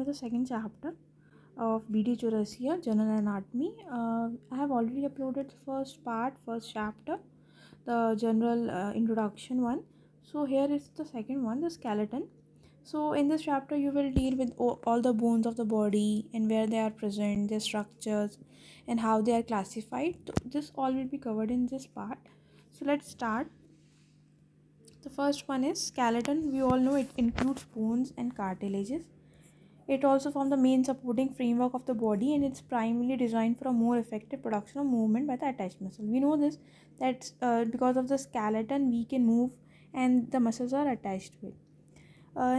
the second chapter of BD Chourasia, General Anatomy. I have already uploaded the first chapter, the general introduction one. So here is the second one, the skeleton. So in this chapter you will deal with all the bones of the body and where they are present, their structures and how they are classified. So this all will be covered in this part. So let's start. The first one is skeleton. We all know it includes bones and cartilages. It also forms the main supporting framework of the body, and it's primarily designed for a more effective production of movement by the attached muscle. We know this, that because of the skeleton we can move and the muscles are attached to it.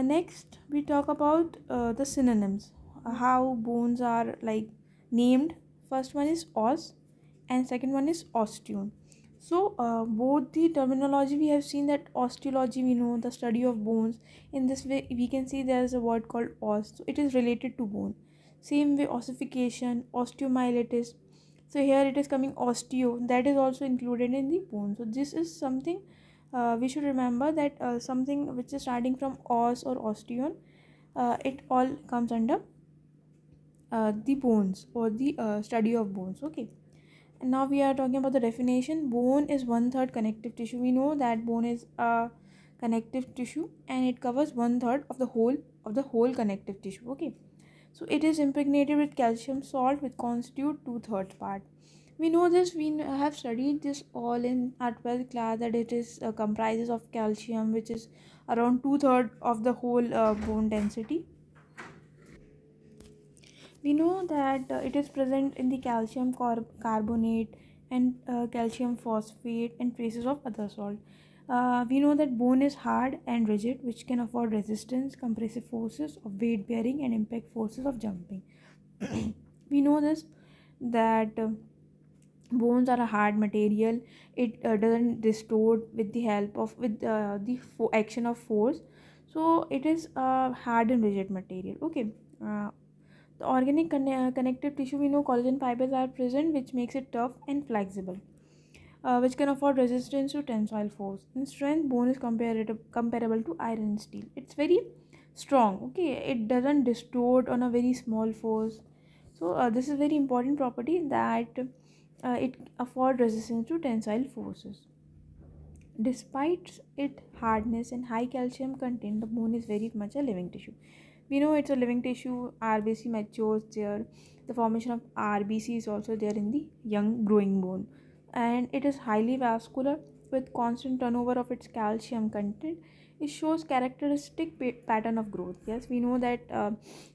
Next we talk about the synonyms, how bones are like named. First one is os and second one is osteon. So both the terminology, we have seen that osteology, we know the study of bones. In this way we can see there is a word called os, so it is related to bone. Same way ossification, osteomyelitis, so here it is coming osteo, that is also included in the bone. So this is something we should remember, that something which is starting from os or osteon, it all comes under the bones or the study of bones. Okay, and now we are talking about the definition. Bone is 1/3 connective tissue. We know that bone is a connective tissue and it covers 1/3 of the whole connective tissue. Okay, so it is impregnated with calcium salt, which constitute 2/3 part. We know this, we have studied this all in our 12th class, that it is comprises of calcium, which is around 2/3 of the whole bone density. We know that it is present in the calcium carbonate and calcium phosphate and traces of other salt. We know that bone is hard and rigid, which can afford resistance, compressive forces of weight bearing and impact forces of jumping. We know this, that bones are a hard material. It doesn't distort with the help of the action of force, so it is a hard and rigid material. Okay, the organic connective tissue, we know collagen fibers are present, which makes it tough and flexible, which can afford resistance to tensile force. In strength, bone is comparable to iron and steel. It's very strong. Okay, it doesn't distort on a very small force. So this is very important property, that it afford resistance to tensile forces. Despite its hardness and high calcium content, the bone is very much a living tissue. We know it's a living tissue. RBC matures there. The formation of RBC is also there in the young growing bone, and it is highly vascular with constant turnover of its calcium content. It shows characteristic pattern of growth. Yes, we know that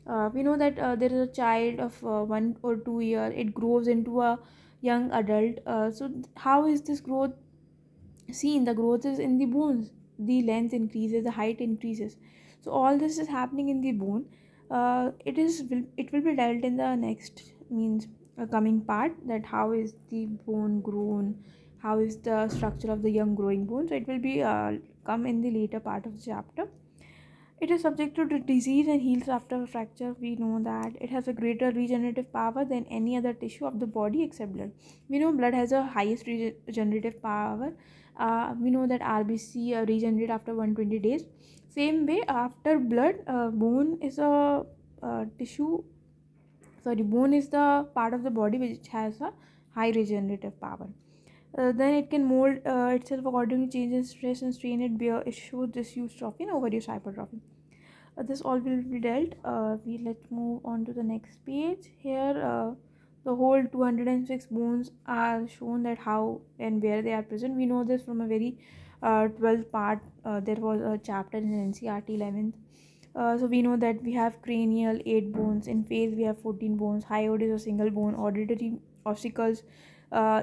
there is a child of 1 or 2 year, it grows into a young adult. So how is this growth seen? The growth is in the bones, the length increases, the height increases. So all this is happening in the bone. It will be dealt in the next means coming part, that how is the bone grown, how is the structure of the young growing bone. So it will be come in the later part of the chapter. It is subjected to disease and heals after a fracture. We know that it has a greater regenerative power than any other tissue of the body except blood. We know blood has a highest regenerative power. We know that RBC regenerate after 120 days. Same way, after blood, bone is a bone is the part of the body which has a high regenerative power. Then it can mold itself according to changes in stress and strain. It shows dysustrophy and overuse hypertrophy. This all will be dealt. Let's move on to the next page. Here the whole 206 bones are shown, that how and where they are present. We know this from a very 12th part. There was a chapter in NCRT 11th. So we know that we have cranial 8 bones. In face we have 14 bones. Hyoid is a single bone. Auditory ossicles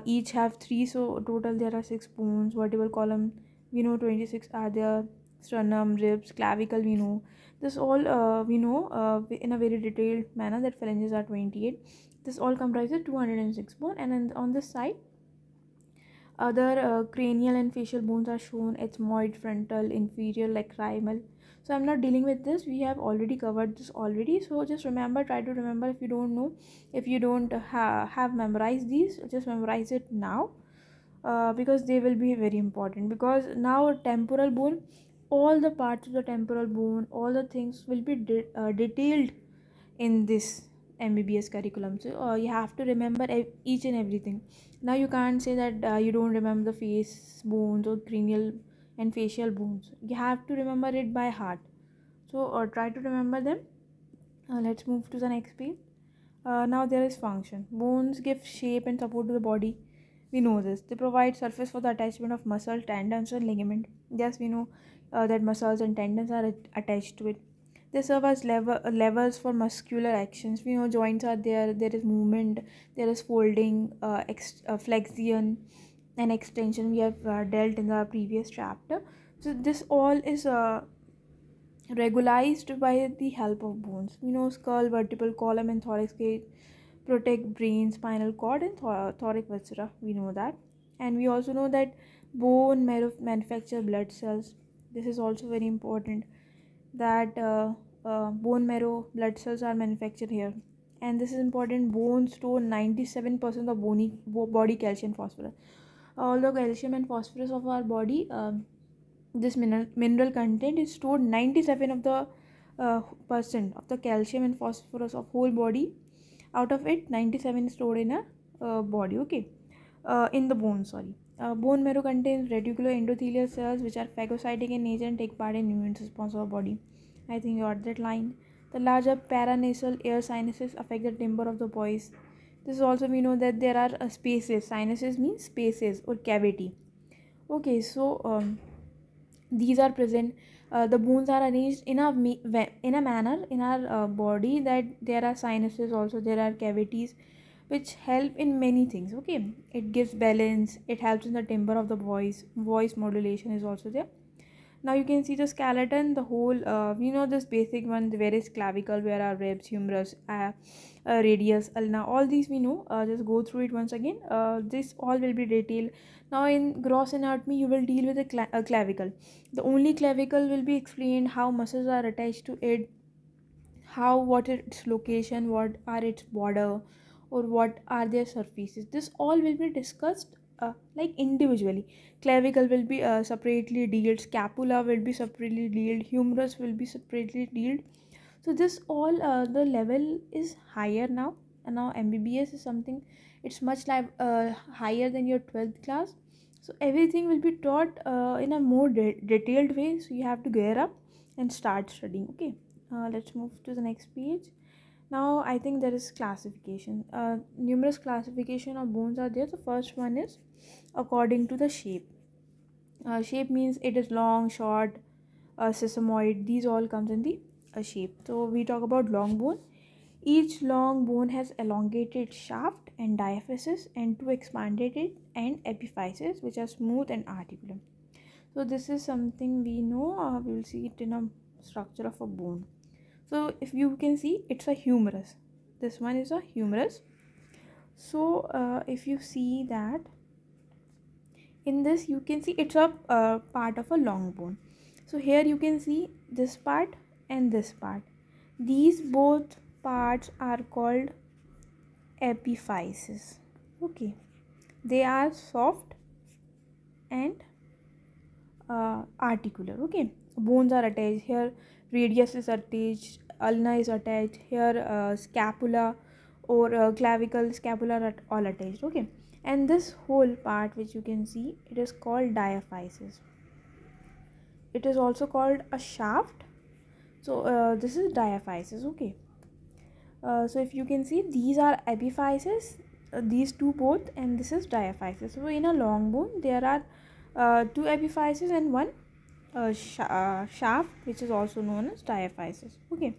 each have 3, so total there are 6 bones. Vertebral column, we know 26 are there. Sternum, ribs, clavicle, we know this all. We know in a very detailed manner that phalanges are 28. This all comprises 206 bone, and then on this side other cranial and facial bones are shown. Ethmoid, frontal, inferior, lacrimal. So I'm not dealing with this, we have already covered this already. So just remember, try to remember. If you don't know, if you don't have memorized these, just memorize it now, because they will be very important. Because now temporal bone, all the parts of the temporal bone, all the things will be detailed in this MBBS curriculum. So you have to remember each and everything. Now you can't say that you don't remember the face bones or cranial and facial bones. You have to remember it by heart. So try to remember them. Let's move to the next page. Now there is function. Bones give shape and support to the body. We know this. They provide surface for the attachment of muscle, tendons, and ligament. Yes, we know that muscles and tendons are attached to it. They serve as levers for muscular actions. We know joints are there. There is movement. There is folding, flexion, and extension. We have dealt in the previous chapter. So this all is regularized by the help of bones. We know skull, vertebral column, and thorax cage protect brain, spinal cord, and thoracic viscera. We know that. And we also know that bone marrow manufacture blood cells. This is also very important, that bone marrow blood cells are manufactured here. And this is important. Bones store 97% of body calcium phosphorus. Although calcium and phosphorus of our body, this mineral content is stored 97 of the percent of the calcium and phosphorus of whole body. Out of it, 97 is stored in a body. Okay, in the bone. Sorry. Bone marrow contains reticular endothelial cells which are phagocytic in nature and take part in immune response of our body. I think you got that line. The larger paranasal air sinuses affect the timbre of the voice. This is also, we know that there are spaces. Sinuses means spaces or cavity. Okay, so these are present. The bones are arranged in a manner in our body that there are sinuses, also there are cavities which help in many things. Okay, it gives balance, it helps in the timbre of the voice modulation is also there. Now you can see the skeleton, the whole we know this basic one, where is clavicle, where are ribs, humerus, radius, ulna, all these we know. Just go through it once again. This all will be detailed. Now in gross anatomy you will deal with a clavicle. The only clavicle will be explained, how muscles are attached to it, what is its location, what are its border, or what are their surfaces. This all will be discussed like individually. Clavicle will be separately dealt, scapula will be separately dealt, humerus will be separately dealt. So this all the level is higher now, and now MBBS is something, it's much higher than your 12th class. So everything will be taught in a more detailed way, so you have to gear up and start studying. Okay, let's move to the next page. Now I think there is classification. Numerous classification of bones are there. The first one is according to the shape. Shape means it is long, short, sesamoid. These all comes in the shape. So we talk about long bone. Each long bone has elongated shaft and diaphysis, and two expanded and epiphysis, which are smooth and articular. So this is something we know. We will see it in a structure of a bone. So if you can see, it's a humerus. This one is a humerus. So if you see that, in this you can see it's a part of a long bone. So here you can see this part and this part. These both parts are called epiphysis. Okay, they are soft and articular. Okay, bones are attached here. Radius is attached, ulna is attached here, scapula or clavicle, scapula are all attached. Okay, and this whole part which you can see, it is called diaphysis. It is also called a shaft. So this is diaphysis. Okay, so if you can see, these are epiphysis, these two both, and this is diaphysis. So in a long bone there are two epiphysis and one shaft, which is also known as diaphysis. Okay,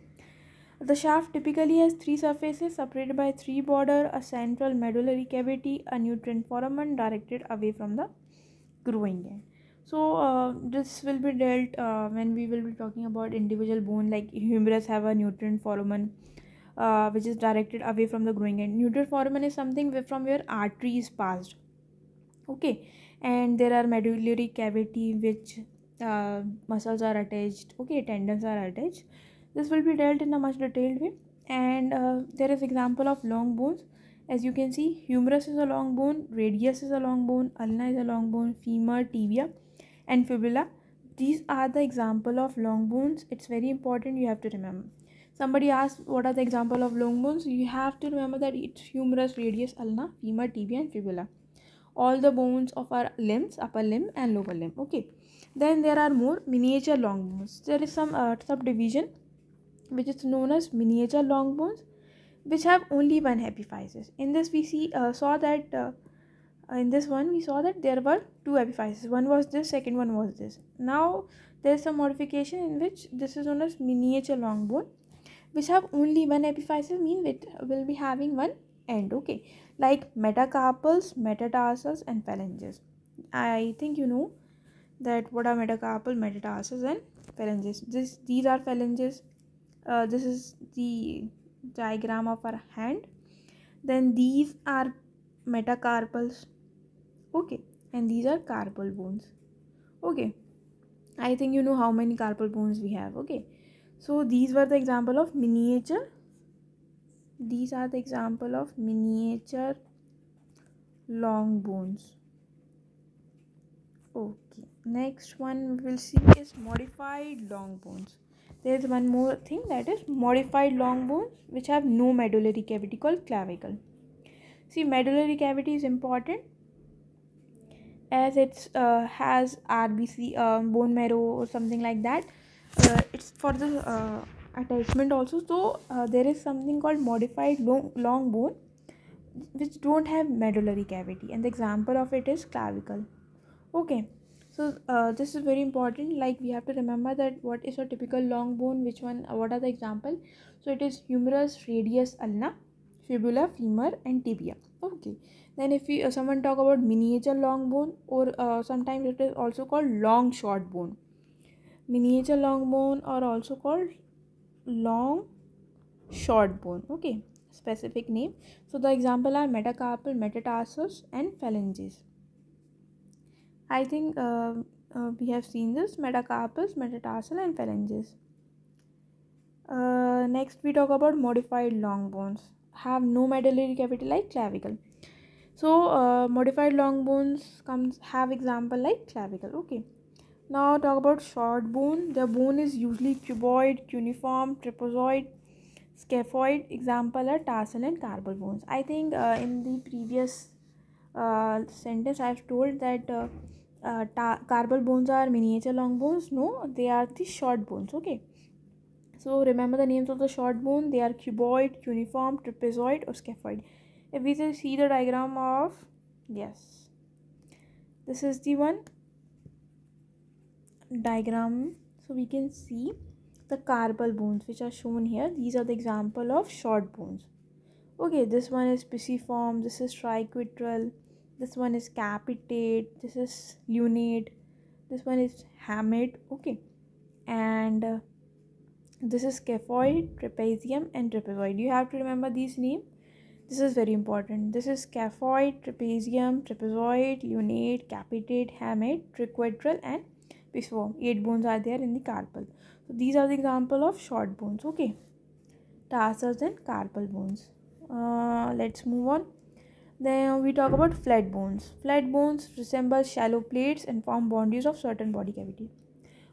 the shaft typically has three surfaces separated by three border, a central medullary cavity, a nutrient foramen directed away from the growing end. So this will be dealt when we will be talking about individual bone. Like humerus have a nutrient foramen which is directed away from the growing end. Nutrient foramen is something from where artery is passed. Okay, and there are medullary cavity which muscles are attached. Okay, tendons are attached. This will be dealt in a much detailed way. And there is example of long bones. As you can see, humerus is a long bone, radius is a long bone, ulna is a long bone, femur, tibia, and fibula. These are the example of long bones. It's very important, you have to remember. Somebody asked what are the example of long bones. You have to remember that it's humerus, radius, ulna, femur, tibia and fibula. All the bones of our limbs, upper limb and lower limb. Okay, then there are more miniature long bones. There is some subdivision which is known as miniature long bones, which have only one epiphysis. In this we saw that in this one we saw that there were two epiphyses. One was this, second one was this. Now there is some modification in which this is known as miniature long bone, which have only one epiphysis, mean it will be having one end. Okay, like metacarpals, metatarsals and phalanges. I think you know that what are metacarpal, metatarsals and phalanges. These are phalanges. This is the diagram of our hand. Then these are metacarpals. Okay, and these are carpal bones. Okay, I think you know how many carpal bones we have. Okay, so these were the example of miniature. These are the example of miniature long bones. Okay, next one we will see is modified long bones. There is one more thing, that is modified long bones which have no medullary cavity, called clavicle. See, medullary cavity is important as it has RBC, bone marrow or something like that. It's for the attachment also. So there is something called modified long bone which don't have medullary cavity, and the example of it is clavicle. Okay, so this is very important. Like we have to remember that what is a typical long bone, which one, what are the example. So it is humerus, radius, ulna, fibula, femur and tibia. Okay, then if we someone talk about miniature long bone, or sometimes it is also called long short bone. Miniature long bone or also called long short bone. Okay, specific name. So the example are metacarpal, metatarsals and phalanges. I think we have seen this: metacarpals, metatarsal and phalanges. Next we talk about modified long bones. Have no medullary cavity, like clavicle. So modified long bones have example like clavicle. Okay, now talk about short bone. The bone is usually cuboid, cuneiform, trapezoid, scaphoid. Example are tarsal and carpal bones. I think in the previous sentence I have told that carpal bones are miniature long bones. No, they are the short bones. Okay, so remember the names of the short bone. They are cuboid, cuneiform, trapezoid or scaphoid. If we see the diagram of, yes, this is the one diagram. So we can see the carpal bones which are shown here. These are the example of short bones. Okay, this one is pisiform, this is triquetral, this one is capitate, this is lunate, this one is hamate. Okay, and this is scaphoid, trapezium and trapezoid. You have to remember these names. This is very important. This is scaphoid, trapezium, trapezoid, lunate, capitate, hamate, triquetral and pisiform. 8 bones are there in the carpal. So these are the example of short bones. Okay, tarsals and carpal bones. Let's move on. Then we talk about flat bones. Flat bones resemble shallow plates and form boundaries of certain body cavity.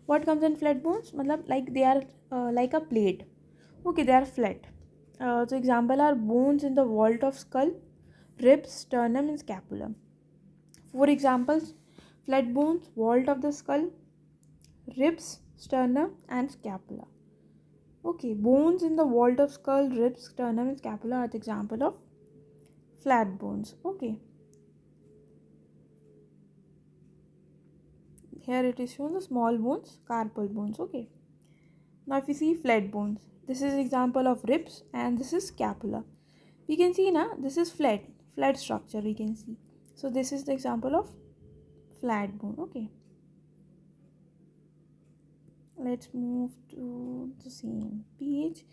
What comes in flat bones? Like they are like a plate. Okay, they are flat. So example are bones in the vault of skull, ribs, sternum and scapula. For examples: flat bones, vault of the skull, ribs, sternum and scapula. Okay, bones in the vault of skull, ribs, sternum and scapula are the example of flat bones. Okay, here it is shown the small bones, carpal bones. Okay, now if you see flat bones, this is example of ribs and this is scapula. We can see now this is flat structure we can see. So this is the example of flat bone. Okay, let's move to the same page.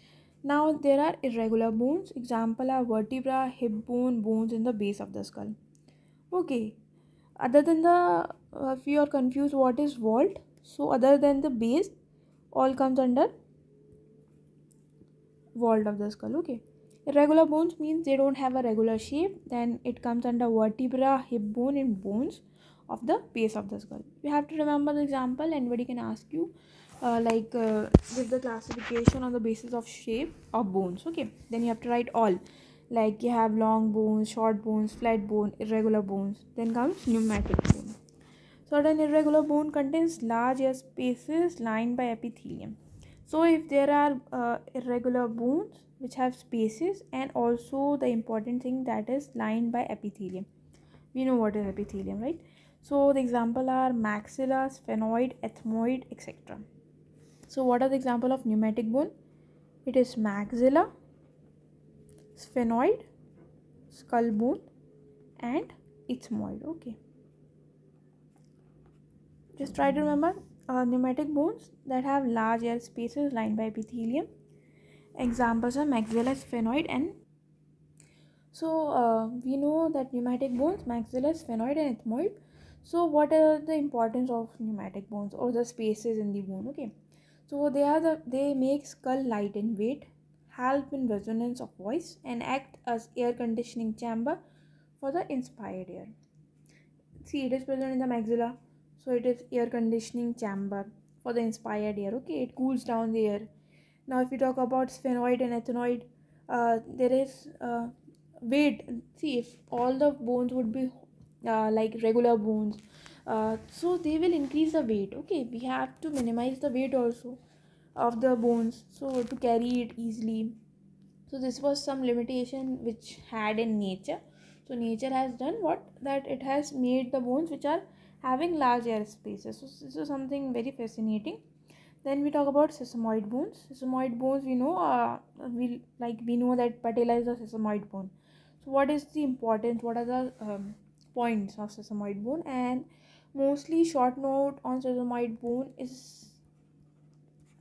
Now there are irregular bones. Example are vertebra, hip bone, bones in the base of the skull. Okay, other than the if you are confused what is vault, so other than the base, all comes under vault of the skull. Okay, irregular bones means they don't have a regular shape. Then it comes under vertebra, hip bone and bones of the base of the skull. You have to remember the example. Anybody can ask you give the classification on the basis of shape of bones. Okay, then you have to write all, like you have long bones, short bones, flat bone, irregular bones. Then comes pneumatic bone. Certain irregular bone contains large air spaces lined by epithelium. So if there are irregular bones which have spaces, and also the important thing that is lined by epithelium, we know what is epithelium, right? So the example are maxilla, sphenoid, ethmoid, etc. So what are the example of pneumatic bone? It is maxilla, sphenoid, skull bone, and ethmoid. Okay, just try to remember pneumatic bones that have large air spaces lined by epithelium. Examples are maxilla, sphenoid, and we know that pneumatic bones, maxilla, sphenoid, and ethmoid. So what are the importance of pneumatic bones, or the spaces in the bone? Okay, so they make skull light in weight, help in resonance of voice, and act as air conditioning chamber for the inspired air. See, it is present in the maxilla, so it is air conditioning chamber for the inspired air. Okay, it cools down the air. Now if we talk about sphenoid and ethnoid, there is weight. See, if all the bones would be like regular bones, so they will increase the weight. Okay, we have to minimize the weight also of the bones, so to carry it easily. So this was some limitation which had in nature. So nature has done what, that it has made the bones which are having large air spaces. So this is something very fascinating. Then we talk about sesamoid bones. Sesamoid bones, we know we know that patella is a sesamoid bone. So what is the importance, what are the points of sesamoid bone? And mostly short note on sesamoid bone is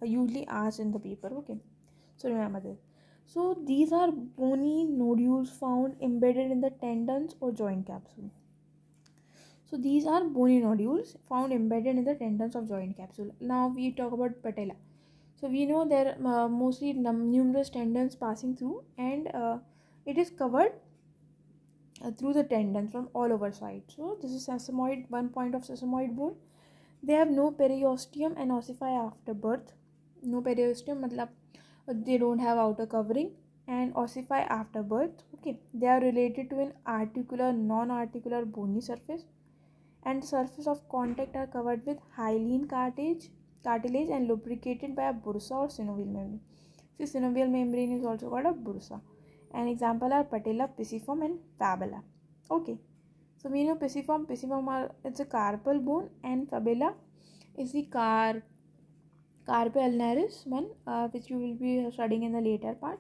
usually asked in the paper. Okay, so remember this. So these are bony nodules found embedded in the tendons or joint capsule. So these are bony nodules found embedded in the tendons of joint capsule. Now we talk about patella. So we know there are mostly numerous tendons passing through, and it is covered through the tendons from all over sides. So this is sesamoid, one point of sesamoid bone. They have no periosteum and ossify after birth. No periosteum matlab they don't have outer covering, and ossify after birth. Okay, they are related to an articular, non-articular bony surface, and the surface of contact are covered with hyaline cartilage and lubricated by a bursa or synovial membrane. See, synovial membrane is also called a bursa. An example are patella, pisiform, and fabula. Okay, so we know pisiform it's a carpal bone, and fabula is the carpi ulnaris one, which you will be studying in the later part.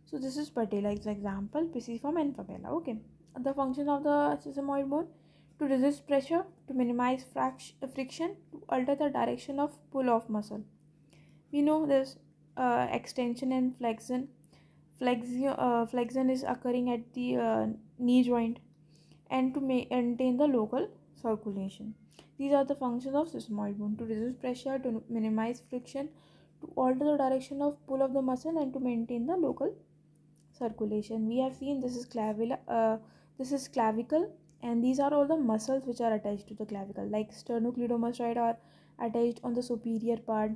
So this is patella example, pisiform and fabula. Okay, the function of the sesamoid bone: to resist pressure, to minimize friction, to alter the direction of pull of muscle. We know this extension and flexion. Flexion is occurring at the knee joint, and to maintain the local circulation. These are the functions of sesamoid bone: to resist pressure, to minimize friction, to alter the direction of pull of the muscle, and to maintain the local circulation. We have seen this is clavicle, and these are all the muscles which are attached to the clavicle, like sternocleidomastoid are attached on the superior part.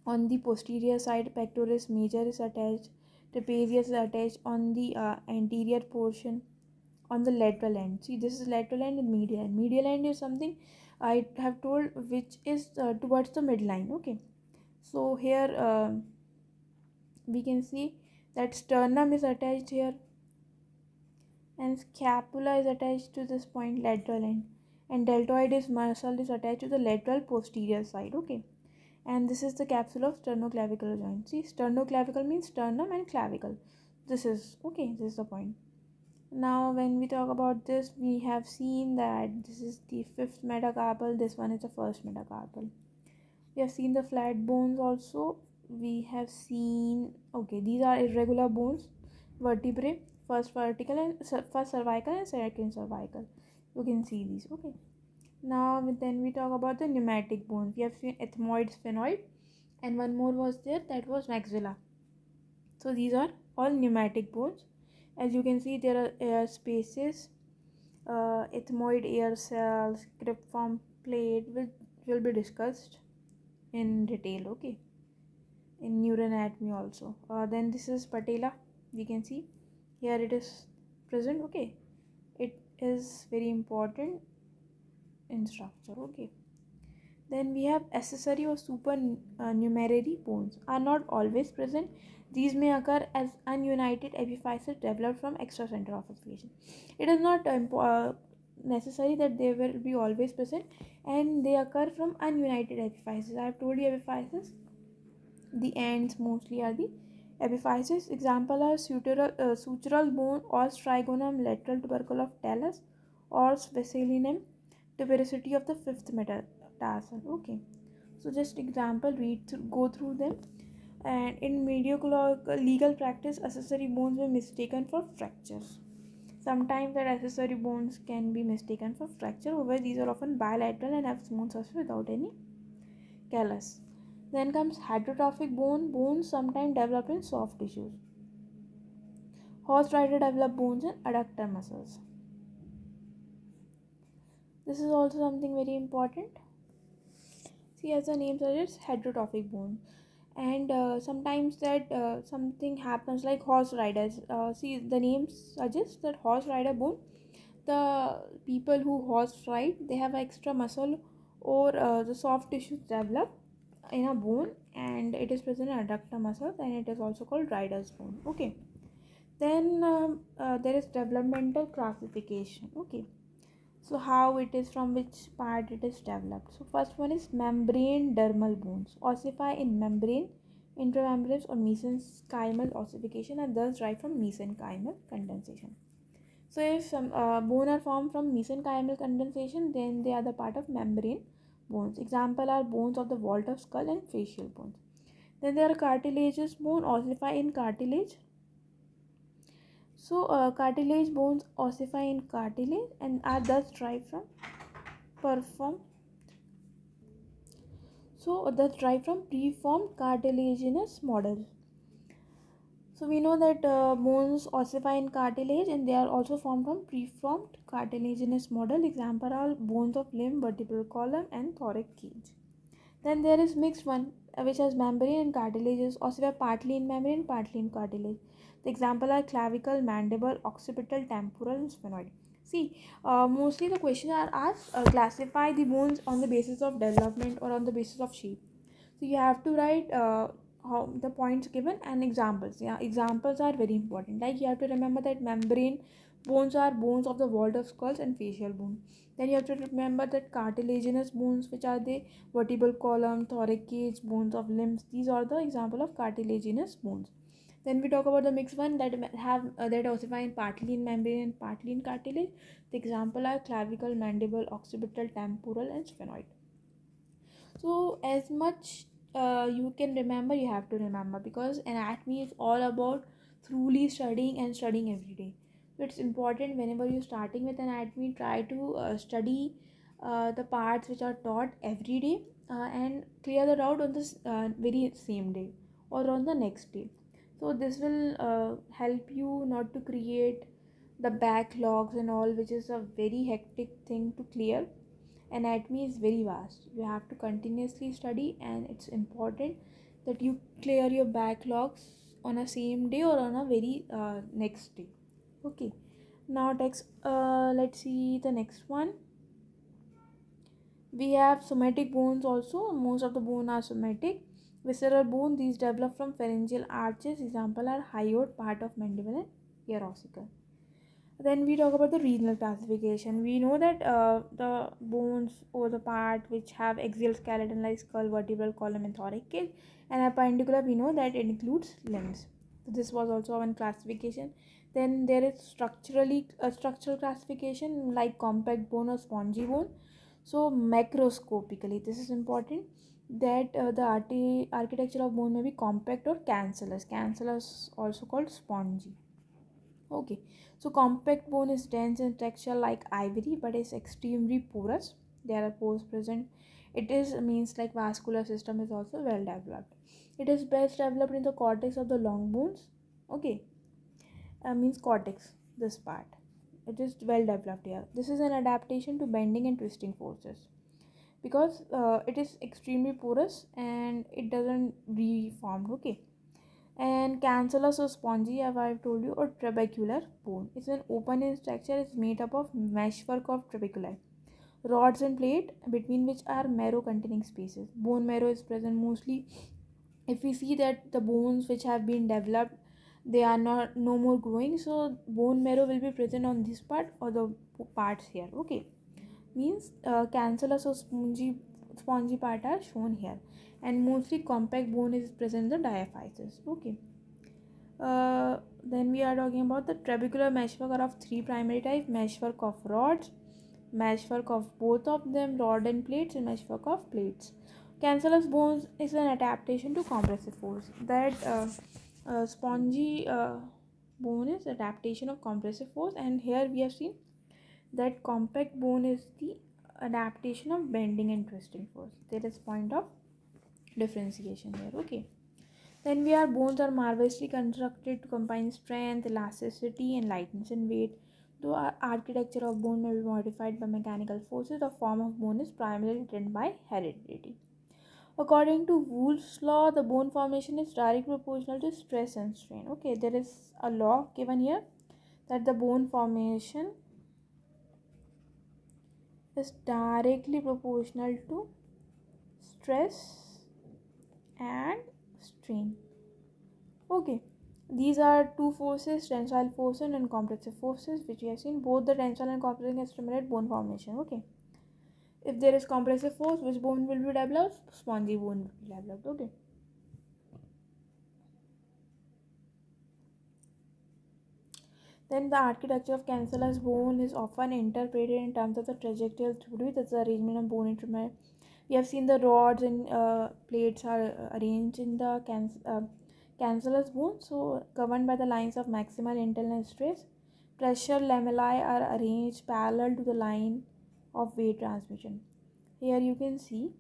On the posterior side, pectoris major is attached, trapezius is attached on the anterior portion. On the lateral end, see, this is lateral end and medial end. Medial end is something I have told which is towards the midline. Okay, so here we can see that sternum is attached here, and scapula is attached to this point, lateral end, and deltoid is muscle is attached to the lateral posterior side. Okay, and this is the capsule of sternoclavicular joint. See, sternoclavicle means sternum and clavicle. This is okay, this is the point. Now when we talk about this, we have seen that this is the fifth metacarpal, this one is the first metacarpal. We have seen the flat bones also. We have seen, okay, these are irregular bones, vertebrae, first vertical and first cervical and second cervical. You can see these. Okay, now then we talk about the pneumatic bones. We have seen ethmoid, sphenoid, and one more was there, that was maxilla. So these are all pneumatic bones. As you can see, there are air spaces, ethmoid air cells, cribriform plate will be discussed in detail. Okay, in neuroanatomy also. Then this is patella. We can see here it is present. Okay, it is very important in structure. Okay, then we have accessory or supernumerary bones are not always present. These may occur as ununited epiphysis developed from extracentral ossification. It is not necessary that they will be always present, and they occur from ununited epiphysis. I have told you epiphysis, the ends mostly are the epiphysis. Example are sutural bone or strigonum lateral tubercle of talus or vesilinum tuberosity of the fifth metatarsal. Okay, so just example, go through them. And in medical legal practice, accessory bones were mistaken for fractures. Sometimes that accessory bones can be mistaken for fracture. However, these are often bilateral and have smooth surface without any callus. Then comes heterotrophic bones sometimes develop in soft tissues. Horse rider develop bones in adductor muscles. This is also something very important. See, as the name suggests, heterotrophic bone. And sometimes that something happens like horse riders. See, the name suggests that horse rider bone, the people who horse ride, they have extra muscle or the soft tissues develop in a bone, and it is present in adductor muscles, and it is also called rider's bone. Okay, then there is developmental classification. Okay, so how it is, from which part it is developed. So first one is membrane dermal bones ossify in membrane, intramembranous or mesenchymal ossification, and thus derive from mesenchymal condensation. So if some bone are formed from mesenchymal condensation, then they are the part of membrane bones. Example are bones of the vault of skull and facial bones. Then there are cartilaginous bone ossify in cartilage. So cartilage bones ossify in cartilage and are thus derived from perform. So thus derived from preformed cartilaginous model. So we know that bones ossify in cartilage and they are also formed from preformed cartilaginous model. Example are bones of limb, vertebral column and thoracic cage. Then there is mixed one which has membrane and cartilages ossify partly in membrane, partly in cartilage. The example are clavicle, mandible, occipital, temporal and sphenoid. See, mostly the questions are asked, classify the bones on the basis of development or on the basis of shape. So you have to write how the points given and examples. Yeah, examples are very important. Like you have to remember that membrane bones are bones of the vault of skulls and facial bone. Then you have to remember that cartilaginous bones, which are the vertebral column, thoracic cage, bones of limbs. These are the example of cartilaginous bones. Then we talk about the mixed one that have that ossify in partly in membrane and partly in cartilage. The example are clavicle, mandible, occipital, temporal, and sphenoid. So as much you can remember, you have to remember, because anatomy is all about truly studying and studying every day. So it's important whenever you're starting with anatomy, try to study the parts which are taught every day and clear the doubt on this very same day or on the next day. So this will help you not to create the backlogs and all, which is a very hectic thing to clear. Anatomy is very vast, you have to continuously study, and it's important that you clear your backlogs on a same day or on a very next day. Okay, now let's see the next one. We have somatic bones also. Most of the bone are somatic. Visceral bone, these develop from pharyngeal arches. Example are hyoid, part of mandible and ear ossicle. Then we talk about the regional classification. We know that the bones or the part which have axial skeleton like skull, vertebral column and thoracic cage, and appendicular, we know that it includes limbs. So this was also one classification. Then there is structural classification like compact bone or spongy bone. So macroscopically, this is important that the architecture of bone may be compact or cancellous. Cancellous also called spongy. Okay, so compact bone is dense in texture like ivory but is extremely porous. There are pores present. It is means like vascular system is also well developed. It is best developed in the cortex of the long bones. Okay, means cortex, this part. It is well developed here. This is an adaptation to bending and twisting forces. because it is extremely porous and it doesn't reform. Okay. And cancellous or spongy, as I've told you, or trabecular bone. It's an open in structure. It's made up of meshwork of trabeculae, rods and plate, between which are marrow containing spaces. Bone marrow is present mostly. If we see that the bones which have been developed, they are not no more growing, so bone marrow will be present on this part or the parts here. Okay, means cancellous or spongy part are shown here, and mostly compact bone is present in the diaphysis. Okay. Then we are talking about the trabecular meshwork are of three primary types: meshwork of rods, meshwork of both of them, rod and plates, and meshwork of plates. Cancellous bones is an adaptation to compressive force. That spongy bone is adaptation of compressive force, and here we have seen that compact bone is the adaptation of bending and twisting force. There is point of differentiation here. Okay. Then we are bones are marvelously constructed to combine strength, elasticity, and lightness and weight. Though our architecture of bone may be modified by mechanical forces, the form of bone is primarily determined by heredity. According to Wolff's law, the bone formation is directly proportional to stress and strain. Okay, there is a law given here that the bone formation is directly proportional to stress and strain. Okay, these are two forces, tensile force and compressive forces, which we have seen. Both the tensile and compressive can stimulate bone formation. Okay, if there is compressive force, which bone will be developed? Spongy bone will be developed. Okay. Then the architecture of cancellous bone is often interpreted in terms of the trajectory theory, that's the arrangement of bone instrument. We have seen the rods and plates are arranged in the cancellous bone, so governed by the lines of maximal internal stress. Pressure lamellae are arranged parallel to the line of weight transmission. Here you can see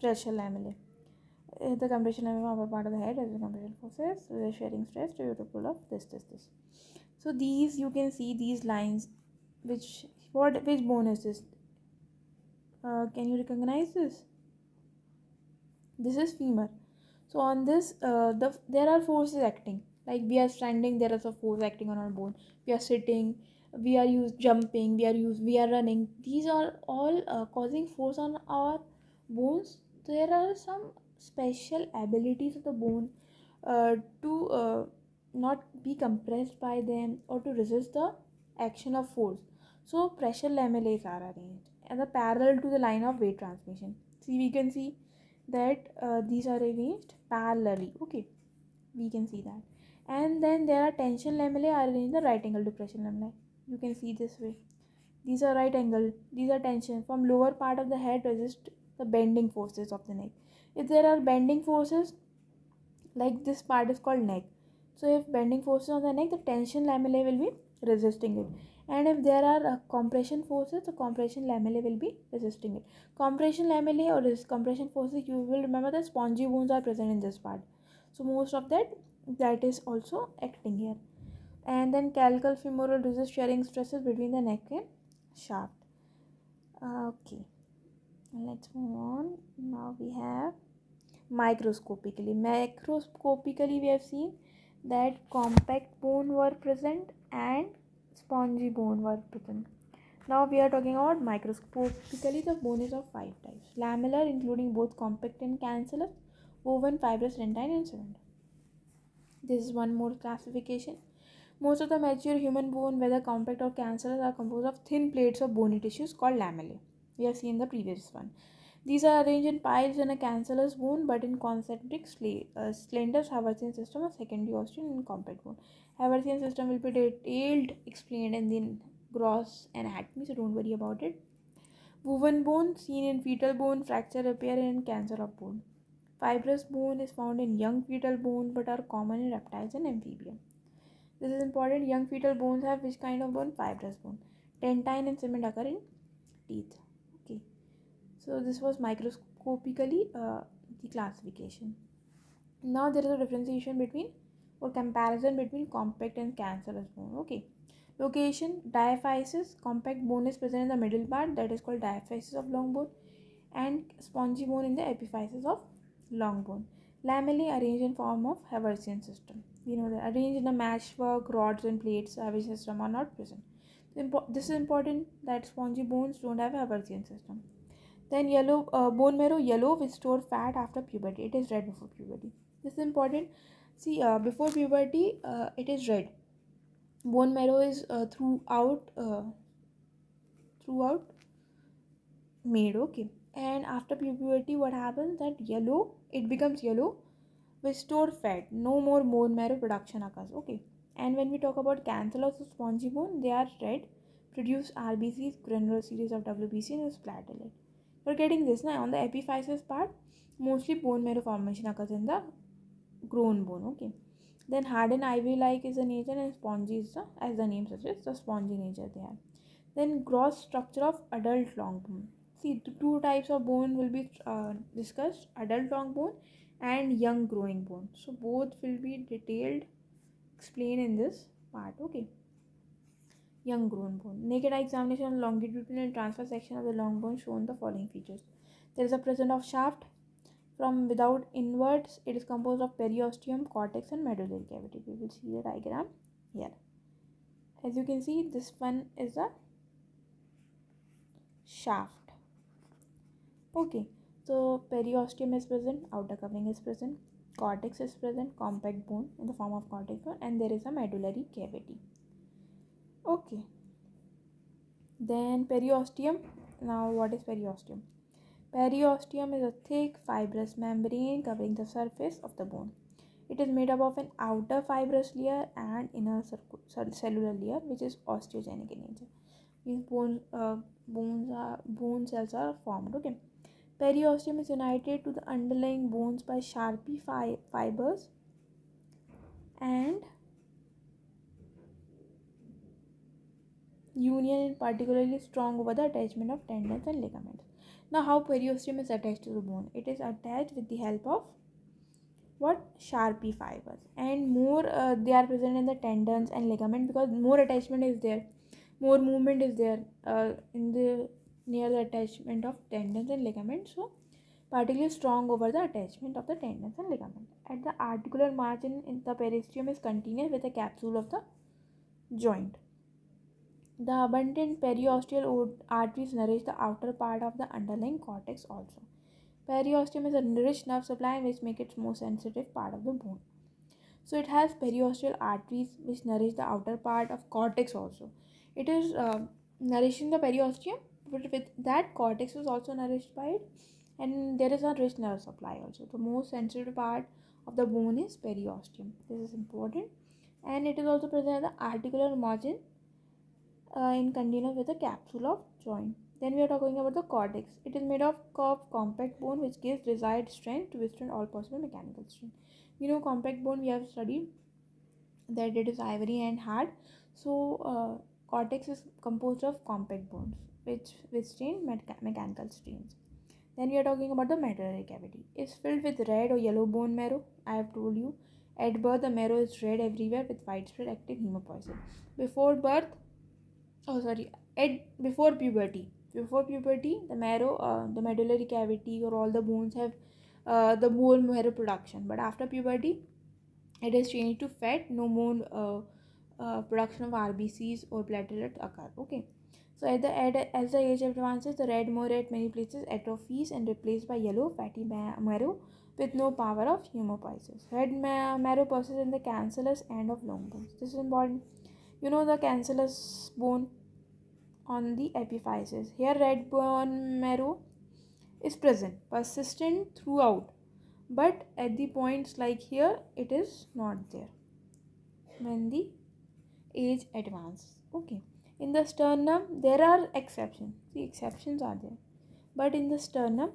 pressure lamellae. The compression lamella upper part of the head has the compression forces, the shearing stress to the pull of this. So these you can see these lines. Which bone is this? Can you recognize this? This is femur. So on this, there are forces acting. Like we are standing, there is a force acting on our bone. We are sitting, we are jumping, we are running. These are all causing force on our bones. There are some special abilities of the bone to not be compressed by them or to resist the action of force. So pressure lamellae are arranged and the parallel to the line of weight transmission. See, we can see that these are arranged parallelly. Okay, we can see that. And then there are tension lamellae are arranged in the right angle depression lamellae. You can see this way. These are right angle. These are tension. From lower part of the head resist the bending forces of the neck. If there are bending forces, like this part is called neck. So if bending forces on the neck, the tension lamellae will be resisting it. And if there are compression forces, the compression lamellae will be resisting it. Compression lamellae or compression forces, you will remember that spongy bones are present in this part. So most of that is also acting here. And then clavicle femoral resist shearing stresses between the neck and shaft. Okay, let's move on. Now we have microscopically. Macroscopically, we have seen that compact bone were present and spongy bone were present. Now we are talking about microscopically. The bone is of 5 types: lamellar, including both compact and cancellous, woven, fibrous, dentine, and cement. This is one more classification. Most of the mature human bone, whether compact or cancellous, are composed of thin plates of bony tissues called lamellae. We have seen the previous one. These are arranged in piles in a cancellous bone, but in concentric slender Haversian system or secondary osteon in compact bone. Haversian system will be detailed, explained in the gross anatomy, so don't worry about it. Woven bone seen in fetal bone, fracture appear in cancer of bone. Fibrous bone is found in young fetal bone, but are common in reptiles and amphibians. This is important. Young fetal bones have which kind of bone? Fibrous bone. Dentine and cement occur in teeth. Okay. So this was microscopically the classification. Now there is a differentiation between or comparison between compact and cancellous bone. Okay. Location, diaphysis, compact bone is present in the middle part, that is called diaphysis of long bone, and spongy bone in the epiphysis of long bone. Lamellae arranged in form of Haversian system. We know that arranged in a matchwork, rods and plates, Haversian system are not present. This is important that spongy bones don't have a Haversian system. Then yellow bone marrow yellow will store fat after puberty. It is red before puberty. This is important. See, before puberty, it is red. Bone marrow is throughout made, okay. And after puberty, what happens that yellow, it becomes yellow with stored fat. No more bone marrow production occurs, okay. And when we talk about cancellous or spongy bone, they are red, produce RBCs, granular series of WBC and platelet. We're getting this now. On the epiphysis part, mostly bone marrow formation occurs in the grown bone, okay. Then hard and ivory like is the nature, and spongy is the, as the name suggests, the spongy nature they have. Then gross structure of adult long bone. See, two types of bone will be discussed: adult long bone and young growing bone. So both will be detailed explained in this part, okay. Young grown bone. Naked eye examination of longitudinal and transverse section of the long bone shown the following features. There is a presence of shaft from without inwards. It is composed of periosteum, cortex and medullary cavity. We will see the diagram here. As you can see, this one is a shaft, okay. So periosteum is present, outer covering is present, cortex is present, compact bone in the form of cortex bone, and there is a medullary cavity, okay. Then periosteum. Now what is periosteum? Periosteum is a thick fibrous membrane covering the surface of the bone. It is made up of an outer fibrous layer and inner cellular layer, which is osteogenic in nature. These bone cells are formed, okay. Periosteum is united to the underlying bones by sharpy fibers and union is particularly strong over the attachment of tendons and ligaments. Now, how periosteum is attached to the bone? It is attached with the help of what? Sharpy fibers, and more they are present in the tendons and ligament because more attachment is there, more movement is there in the near the attachment of tendons and ligaments. So particularly strong over the attachment of the tendons and ligament. At the articular margin in the periosteum is continuous with the capsule of the joint. The abundant periosteal arteries nourish the outer part of the underlying cortex also. Periosteum is a rich nerve supply which makes it most sensitive part of the bone. So it has periosteal arteries which nourish the outer part of cortex also. It is nourishing the periosteum, but with that cortex is also nourished by it, and there is a rich nerve supply also. The most sensitive part of the bone is periosteum. This is important, and it is also present at the articular margin in continuum with the capsule of joint. Then we are talking about the cortex. It is made of curved compact bone which gives desired strength to withstand all possible mechanical strain. You know, compact bone we have studied that it is ivory and hard. So cortex is composed of compact bones which withstand mechanical strains. Then we are talking about the medullary cavity. It's filled with red or yellow bone marrow. I have told you at birth the marrow is red everywhere with widespread active hemopoiesis. Before birth, before puberty, the marrow, the medullary cavity or all the bones have the bone marrow production, but after puberty it is changed to fat. No more production of RBCs or platelets occur, okay. So as the age advances, the red marrow at many places atrophies and replaced by yellow fatty marrow with no power of hemopoiesis. Red marrow persists in the cancellous end of long bones. This is important. You know the cancellous bone on the epiphysis. Here red bone marrow is present, persistent throughout, but at the points like here it is not there when the age advances, okay. In the sternum there are exceptions. The exceptions are there, but in the sternum,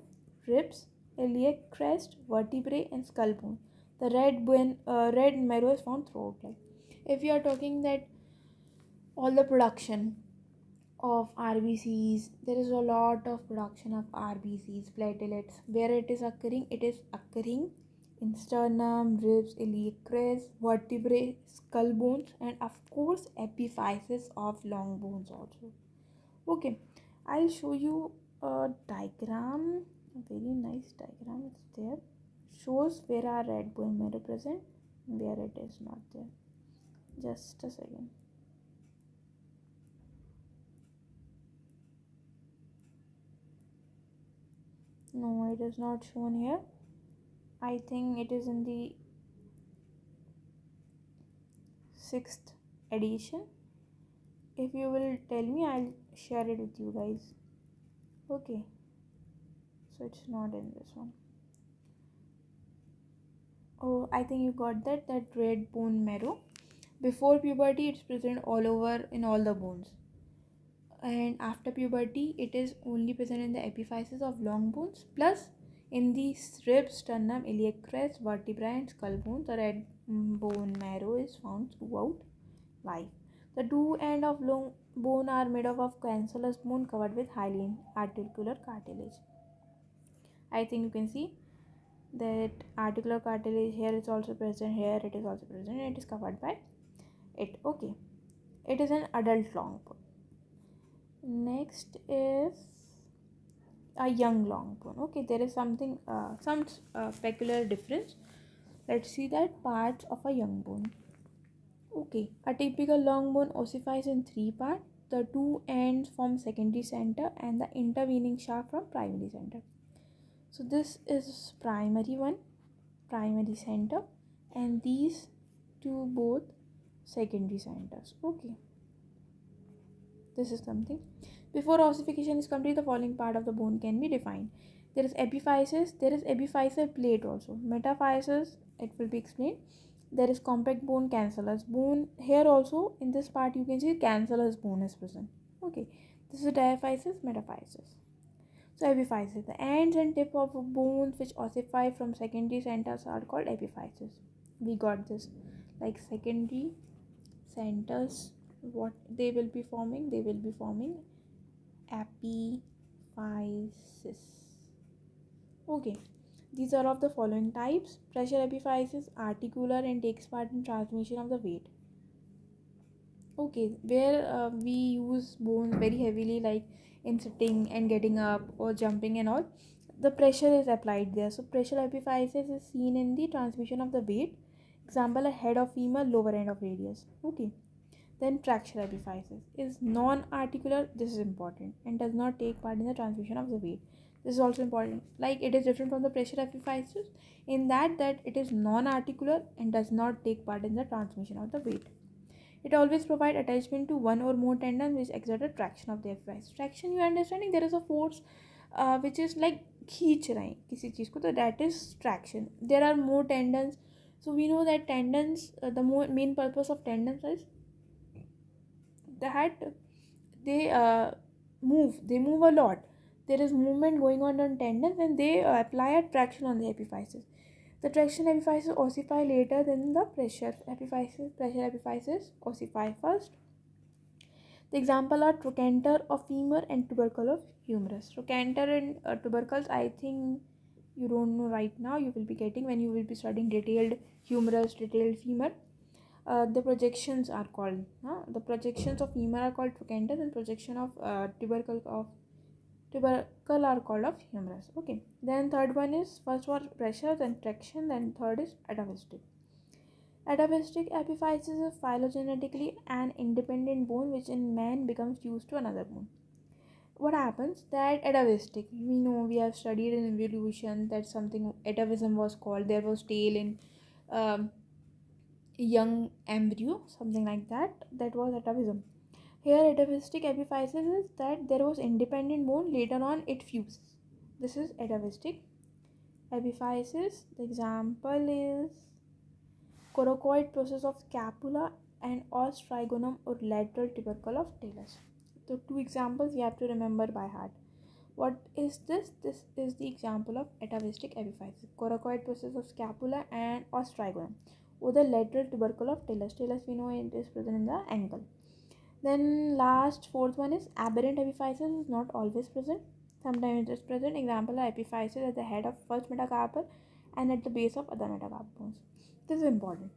ribs, iliac crest, vertebrae and skull bone, the red marrow is found throughout life. If you are talking that all the production of RBCs, there is a lot of production of RBCs, platelets. Where it is occurring in sternum, ribs, iliac crest, vertebrae, skull bones, and of course epiphysis of long bones also. Okay, I'll show you a diagram, a very nice diagram. It's there, shows where our red bone marrow present, where it is not there. Just a second. No, it is not shown here. I think it is in the 6th edition. If you will tell me, I'll share it with you guys. Okay, so it's not in this one. Oh, I think you got that red bone marrow. Before puberty, it's present all over in all the bones, and after puberty, it is only present in the epiphysis of long bones, plus in the ribs, sternum, iliac crest, vertebrae, and skull bones. The red bone marrow is found throughout life. The two ends of long bone are made up of cancellous bone covered with highly articular cartilage. I think you can see that articular cartilage here is also present, here it is also present, and it is covered by it. Okay, it is an adult long bone. Next is a young long bone. Okay, there is something some peculiar difference. Let's see that parts of a young bone. Okay, a typical long bone ossifies in 3 parts. The two ends form secondary center and the intervening shaft from primary center. So this is primary one, primary center, and these two both secondary centers. Okay, this is something. Before ossification is complete, the following part of the bone can be defined. There is epiphysis, there is epiphyseal plate also. Metaphysis, it will be explained. There is compact bone, cancellous bone. Here also in this part you can see cancellous bone is present. Okay, this is diaphysis, metaphysis. So epiphysis, the ends and tip of bones which ossify from secondary centers are called epiphysis. We got this, like secondary centers, what they will be forming? They will be forming epiphysis. Okay, these are of the following types. Pressure epiphysis, articular and takes part in transmission of the weight. Okay, where we use bones very heavily, like in sitting and getting up or jumping and all, the pressure is applied there. So pressure epiphysis is seen in the transmission of the weight. Example, a head of femur, lower end of radius. Okay, then tractionary epiphysis is non-articular. This is important and does not take part in the transmission of the weight. This is also important. Like it is different from the pressure epiphysis in that it is non-articular and does not take part in the transmission of the weight. It always provides attachment to one or more tendons which exert a traction of the epiphysis. Traction, you are understanding, there is a force which is like खींच रहे हैं किसी चीज़ को, तो that is traction. There are more tendons, so we know that tendons, the main purpose of tendons is that they move a lot. There is movement going on tendons and they apply a traction on the epiphysis. The traction epiphysis ossify later than the pressure epiphysis. Pressure epiphysis ossify first. The example are trochanter of femur and tubercle of humerus. Trochanter and tubercles, I think you don't know right now. You will be getting when you will be studying detailed humerus, detailed femur. The projections are called. The projections of femur are called trochanter, and projection of tubercle are called of humerus. Okay. Then third one is, first was pressure, then traction, then third is atavistic. Atavistic epiphysis is phylogenetically an independent bone which in man becomes fused to another bone. What happens that atavistic, we know, we have studied in evolution that something atavism was called. There was tail in young embryo, something like that. That was atavism. Here atavistic epiphysis is that there was independent bone, later on it fuses. This is atavistic epiphysis. The example is coracoid process of scapula and os trigonum or lateral tubercle of talus. So two examples you have to remember by heart. What is this? This is the example of atavistic epiphysis. Coracoid process of scapula and os trigonum or the lateral tubercle of talus. Talus, we know it is present in the ankle. Then last, fourth one is aberrant epiphysis is not always present. Sometimes it is present. Example are epiphysis at the head of first metacarpal and at the base of other metacarpal bones. This is important.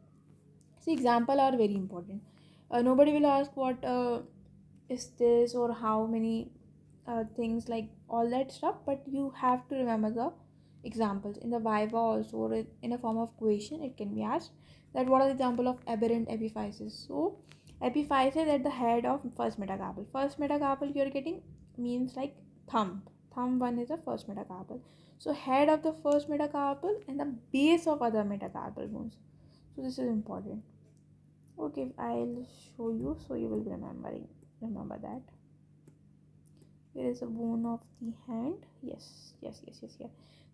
See, example are very important. Nobody will ask what is this or how many things like all that stuff, but you have to remember the examples in the viva also, or in a form of question it can be asked that what are the example of aberrant epiphysis. So epiphysis at the head of first metacarpal. First metacarpal you are getting means like thumb one is the first metacarpal. So head of the first metacarpal and the base of other metacarpal bones. So this is important. Okay, I'll show you so you will be remember that. Here is a bone of the hand. Yes.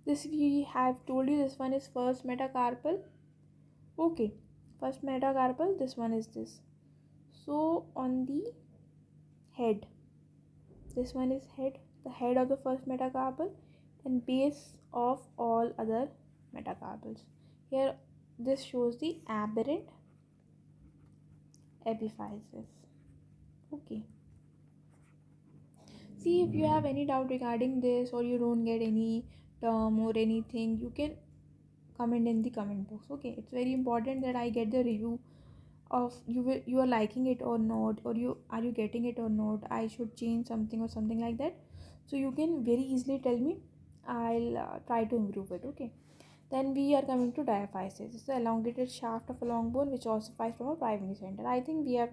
This we have told you, this one is first metacarpal. Okay, first metacarpal, this one is this. So on the head, this one is head, the head of the first metacarpal and base of all other metacarpals. Here this shows the aberrant epiphysis. Okay. See, if you have any doubt regarding this or you don't get any term or anything, you can comment in the comment box. Okay, it's very important that I get the review of you are liking it or not, or you getting it or not, I should change something or something like that. So you can very easily tell me. I'll try to improve it. Okay. Then we are coming to diaphysis. It's the elongated shaft of a long bone which ossifies from a primary center. I think we have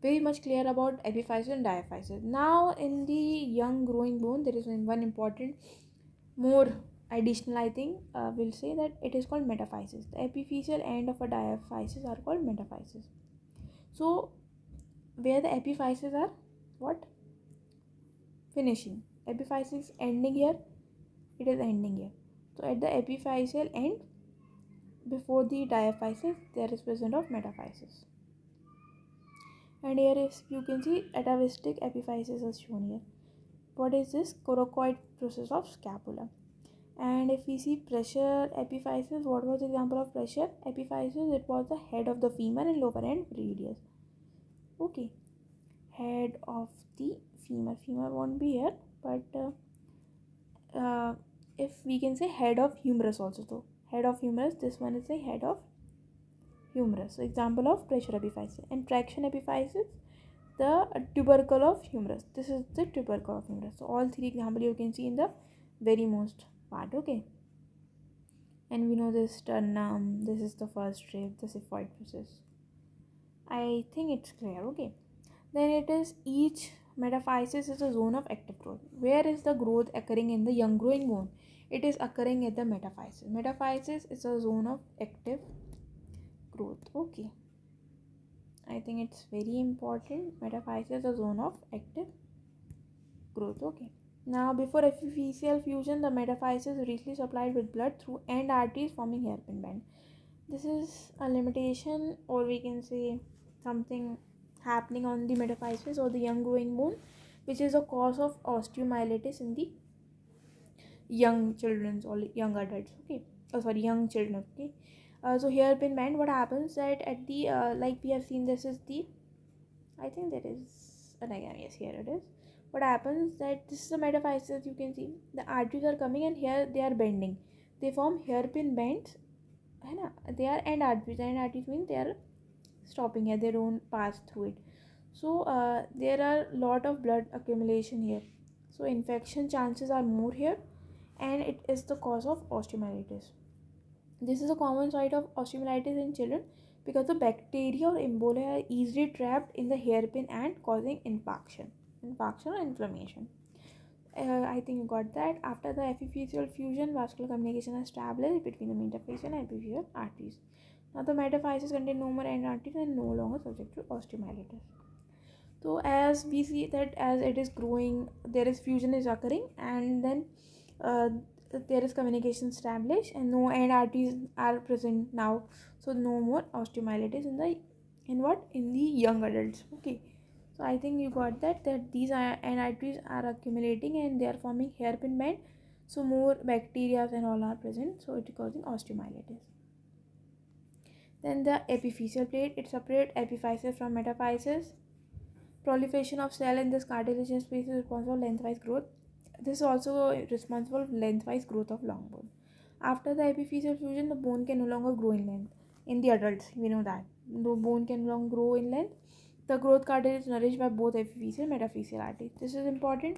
very much clear about epiphysis and diaphysis. Now in the young growing bone there is one important more additional, I think we'll say that it is called metaphysis. The epiphyseal end of a diaphysis are called metaphysis. So where the epiphysis are what finishing, epiphysis ending here, it is ending here. So at the epiphyseal end before the diaphysis there is presence of metaphysis. And here is you can see atavistic epiphysis is shown here. What is this? Coracoid process of scapula. And if we see pressure epiphysis, what was the example of pressure epiphysis? It was the head of the femur and lower end radius. Okay, head of the femur won't be here, but if we can say head of humerus also. So head of humerus, this one is the head of humerus. So example of pressure epiphysis. And traction epiphysis, the tubercle of humerus. This is the tubercle of humerus. So all three examples you can see in the very most part. Okay. And we know this sternum, this is the first rib, the xiphoid process. I think it's clear. Okay. Then it is each metaphysis is a zone of active growth. Where is the growth occurring in the young growing bone? It is occurring at the metaphysis. Metaphysis is a zone of active growth. Okay. I think it's very important. Metaphysis is a zone of active growth. Okay. Now before epiphyseal fusion, the metaphysis is richly supplied with blood through end arteries forming hairpin band. This is a limitation, or we can say something happening on the metaphysis or the young growing bone, which is a cause of osteomyelitis in the young children or young adults. Okay. Young children. Okay. So hairpin band, what happens that at the like we have seen, this is the, I think there is a diagram. Yes, here it is. What happens that this is a metaphysis. You can see the arteries are coming and here they are bending. They form hairpin bands. They are end arteries. End arteries means they are stopping here. They don't pass through it. So there are lot of blood accumulation here. So infection chances are more here, and it is the cause of osteomyelitis. This is a common site of osteomyelitis in children because the bacteria or emboli are easily trapped in the hairpin and causing infarction or inflammation. I think you got that. After the epiphyseal fusion, vascular communication is established between the metaphyseal and epiphyseal arteries. Now the metaphysis contain no more end arteries and no longer subject to osteomyelitis. So as we see that as it is growing, there is fusion is occurring, and then there is communication established and no end arteries are present now. So no more osteomyelitis in the young adults. Okay. So I think you got that these end arteries are accumulating and they are forming hairpin band. So more bacteria and all are present. So it is causing osteomyelitis. Then the epiphyseal plate, it separates epiphysis from metaphysis. Proliferation of cell in this cartilaginous space is responsible for lengthwise growth. This is also responsible for lengthwise growth of long bone. After the epiphyseal fusion, the bone can no longer grow in length. In the adults, we know that the bone can no longer grow in length. The growth cartilage is nourished by both epiphyseal and metaphyseal arteries. This is important,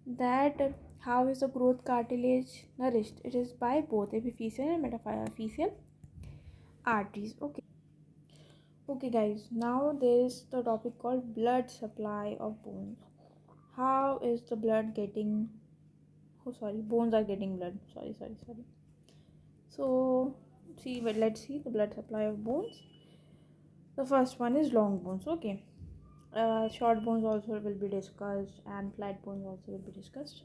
that how is the growth cartilage nourished? It is by both epiphyseal and metaphyseal arteries. Okay guys, now there is the topic called blood supply of bones. How is the blood getting, bones are getting blood, sorry. So let's see the blood supply of bones. The first one is long bones. Okay, short bones also will be discussed, and flat bones also will be discussed.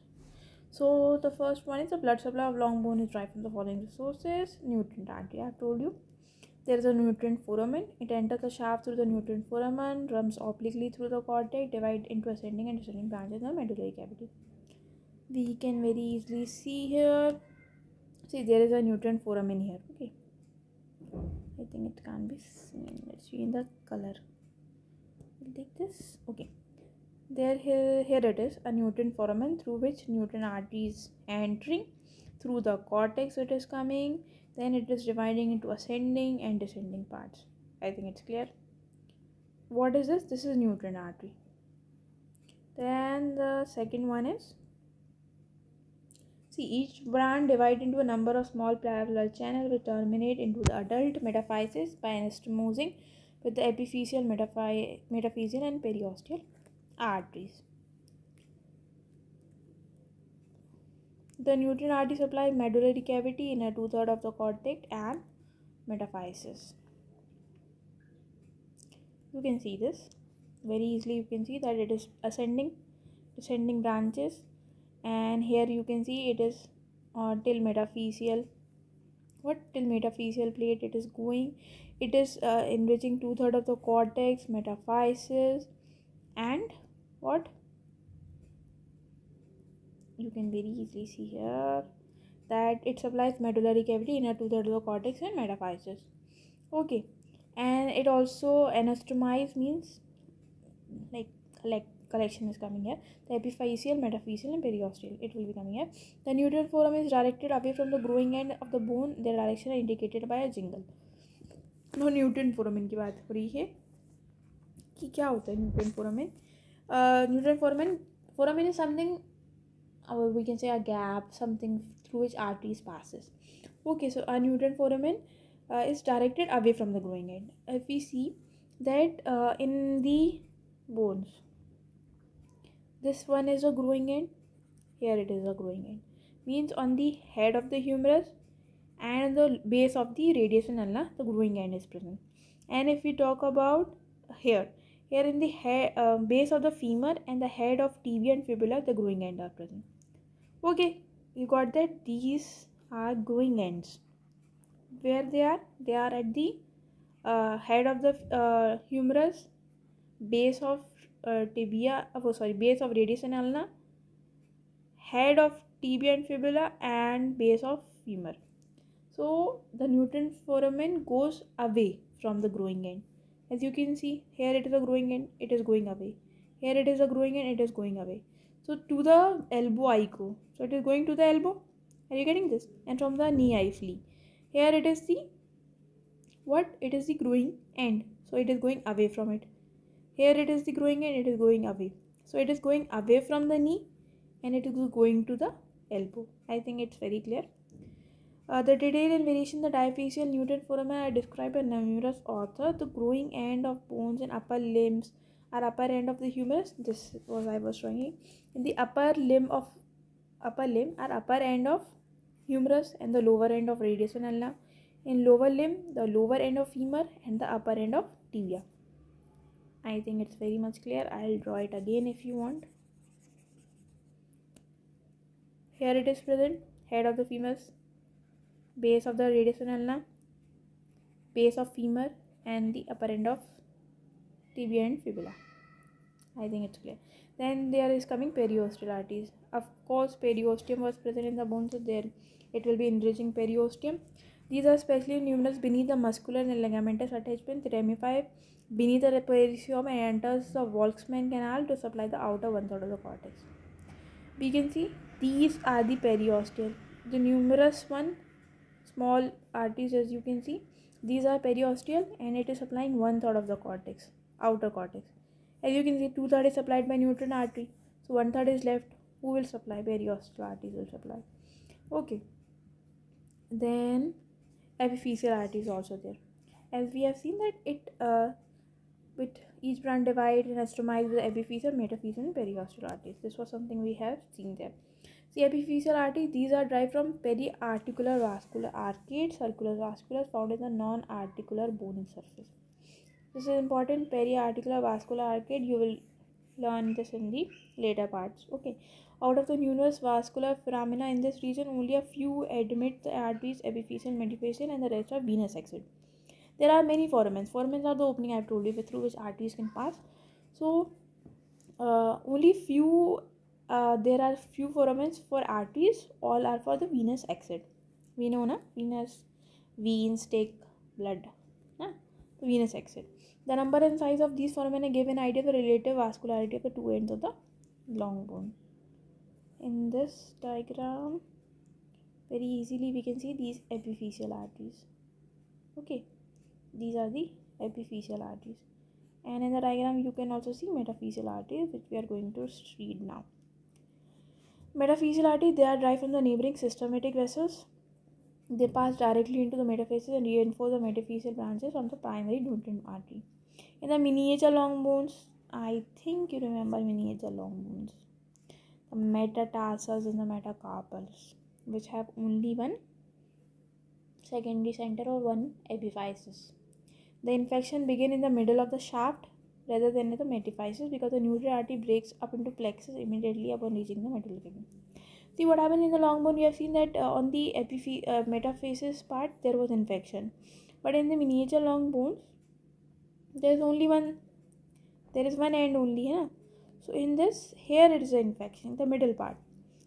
So the first one is the blood supply of long bone is derived from the following resources. Nutrient artery, I have told you. There is a nutrient foramen. It enters the shaft through the nutrient foramen, runs obliquely through the cortex, divide into ascending and descending branches in the medullary cavity. We can very easily see here. See, there is a nutrient foramen here. Okay, I think it can be seen. Let's see in the color. We'll take this. Okay, here it is, a nutrient foramen through which nutrient artery is entering. Through the cortex it is coming, then it is dividing into ascending and descending parts. I think it's clear. What is this? This is nutrient artery. Then the second one is, see, each brand divided into a number of small parallel channels which terminate into the adult metaphysis by anastomosing with the epiphyseal, metaphyseal and periosteal arteries. The nutrient artery supply medullary cavity in a 2/3 of the cortex and metaphysis. You can see this very easily. You can see that it is ascending, descending branches, and here you can see it is till metaphyseal. Till metaphyseal plate it is going. It is enriching 2/3 of the cortex, metaphysis, and what? You can very easily see here that it supplies medullary cavity in a 2/3 of the cortex and metaphysis. Okay, and it also anastomize, means like collection is coming here. The epiphyseal, metaphyseal and periosteal, it will be coming here. The nutrient foramen is directed away from the growing end of the bone. Their direction are indicated by a jingle. No nutrient foramen की बात हो रही है कि क्या होता है nutrient foramen. Nutrient foramen is something, we can say a gap, something through which arteries passes. Okay, so a nutrient foramen is directed away from the growing end. If we see that in the bones, this one is a growing end, here it is a growing end, means on the head of the humerus and the base of the radius ulna the growing end is present. And if we talk about here in the head, base of the femur and the head of tibia and fibula, the growing end are present. Okay, you got that? These are growing ends. Where they are at the head of the humerus, base of tibia, base of radius and ulna, head of tibia and fibula, and base of femur. So the nutrient foramen goes away from the growing end. As you can see, here it is a growing end, it is going away. Here it is a growing end, it is going away. So to the elbow I go. So it is going to the elbow. Are you getting this? And from the knee I flee. Here it is the It is the growing end. So it is going away from it. Here it is the growing end, it is going away. So it is going away from the knee and it is going to the elbow. I think it's very clear. The detail and variation in the diaphyseal nutrient foramen are described by numerous authors. The growing end of bones in upper limbs are upper end of the humerus. This was I was showing. In the upper limb are upper end of humerus and the lower end of radius and ulna. In lower limb, the lower end of femur and the upper end of tibia. I think it's very much clear. I'll draw it again if you want. Here it is present, head of the femurs, base of the radius and ulna, base of femur, and the upper end of tibia and fibula. I think it's clear. Then there is coming periosteal arteries. Of course, periosteum was present in the bones, so there it will be enriching periosteum. These are especially numerous beneath the muscular and ligamentous attachment. They ramify beneath the periosteum and enters the Volkmann canal to supply the outer 1/3 of the cortex. We can see these are the periosteal. The numerous one small arteries, as you can see. These are periosteal, and it is supplying 1/3 of the cortex, outer cortex. As you can see, 2/3 is supplied by nutrient artery, so 1/3 is left. Who will supply? Periosteal arteries will supply. Okay. Then epiphyseal arteries also there. As we have seen that it with each branch divide and estomize with epiphyseal, metaphyseal, and periosteal arteries. This was something we have seen there. See, epiphyseal arteries, these are derived from periarticular vascular arcade, circular vascula found in the non-articular bone surface. This is important. Periarticular vascular arcade, you will learn this in the later parts. Okay. Out of the numerous vascular foramina in this region, only a few admit the arteries, epiphyseal, metaphyseal, and the rest are venous exit. There are many foramens. Foramens are the opening I have told you through which arteries can pass. So only few there are few foramens for arteries. All are for the venous exit. We know na, venous veins take blood. Na? The venous exit. The number and size of these foramina give an idea of the relative vascularity of the two ends of the long bone. In this diagram, very easily we can see these epiphyseal arteries. Okay, these are the epiphyseal arteries, and in the diagram you can also see metaphyseal arteries, which we are going to read now. Metaphyseal arteries, they are derived from the neighboring systematic vessels. They pass directly into the metaphysis and reinforce the metaphyseal branches from the primary nutrient artery. In the miniature long bones, I think you remember miniature long bones, the metatarsals and the metacarpals, which have only one secondary center or one epiphysis. The infection begins in the middle of the shaft rather than in the metaphysis, because the nutrient artery breaks up into plexus immediately upon reaching the metal ligament. See what happened in the long bone. We have seen that on the metaphysis part there was infection, but in the miniature long bones there is only one. There is one end only, huh? So in this, here it is an infection, the middle part,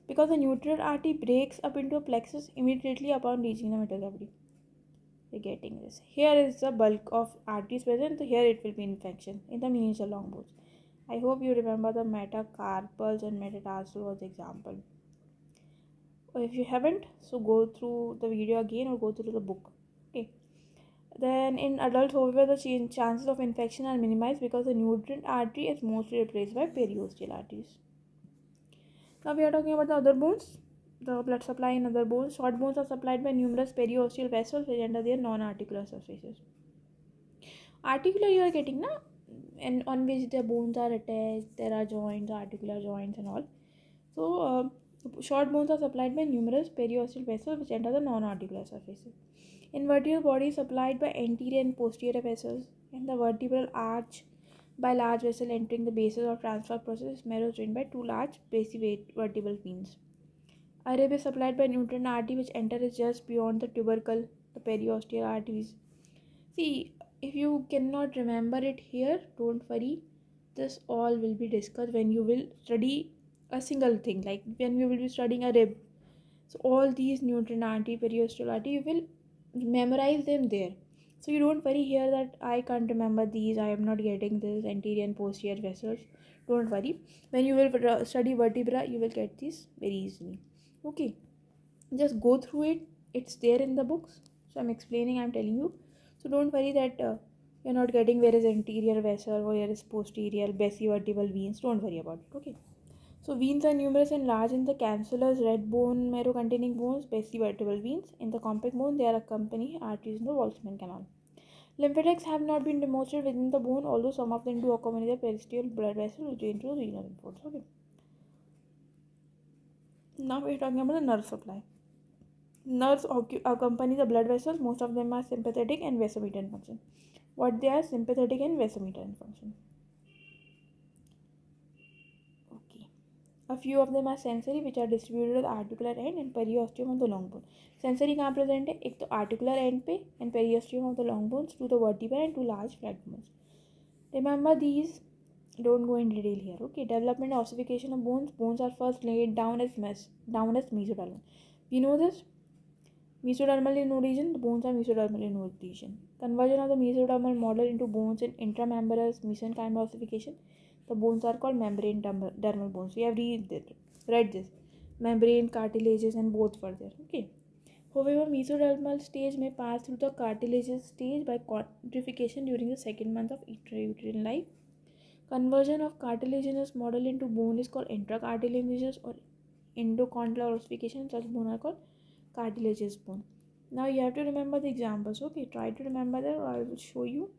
because the nutrient artery breaks up into a plexus immediately upon reaching the metal cavity. You're getting this. Here is the bulk of arteries present, so here it will be infection in the miniature long bones. I hope you remember the metacarpals and metatarsal was the example. Or if you haven't, so go through the video again or go through the book. Okay. Then in adults, however, the chances of infection are minimized because the nutrient artery is mostly replaced by periosteal arteries. Now we are talking about the other bones. The blood supply in other bones. Short bones are supplied by numerous periosteal vessels which enter their non-articular surfaces. Articular you are getting na, and on which the bones are attached. There are joints, articular joints and all. So short bones are supplied by numerous periosteal vessels which enter the non-articular surfaces. In vertebral body supplied by anterior and posterior vessels. In the vertebral arch by large vessel entering the basis of transfer process, marrow is drained by two large basivertebral veins. A rib is supplied by nutrient artery which enters just beyond the tubercle, the periosteal arteries. See, if you cannot remember it here, don't worry. This all will be discussed when you will study a single thing, like when we will be studying a rib. So all these nutrient artery, periosteal artery, you will memorize them there. So you don't worry here that I can't remember these, I am not getting this anterior and posterior vessels. Don't worry. When you will study vertebra, you will get this very easily. Okay, just go through it. It's there in the books. So I'm explaining, I'm telling you. So don't worry that you're not getting where is anterior vessel, where is posterior, basivertebral veins. Don't worry about it. Okay. So veins are numerous and large in the cancellous red bone marrow containing bones, basivertebral veins. In the compact bone, they are accompany arteries in the Boltzmann canal. Lymphatics have not been demonstrated within the bone, although some of them do accompany the periosteal blood vessel which drain to the renal lymph. Okay. Now we are talking about the nerve supply. Nerves accompany the blood vessels. Most of them are sympathetic and vasomotor in function. What they are? Sympathetic and vasomotor in function. Okay. A few of them are sensory, which are distributed at the articular end and periosteum of the long bone. Sensory कहाँ present है? एक तो articular end पे and periosteum of the long bones, to the vertebra and two large flat bones. Remember these. Don't go in detail here. Okay. Development and ossification of bones. Bones are first laid down as mesodermal. We know this. Mesodermal in origin, the bones are mesodermal in origin. Conversion of the mesodermal model into bones in intramembranous mesenchymal ossification. The bones are called membrane dermal bones. We have read this. Membrane, cartilages and both were there. Okay. However, mesodermal stage may pass through the cartilaginous stage by quadrification during the second month of intrauterine life. Conversion of cartilaginous model into bone is called intracartilaginous or endochondral ossification. Such bone are called cartilaginous bone. Now you have to remember the examples. Okay, try to remember that, or I will show you.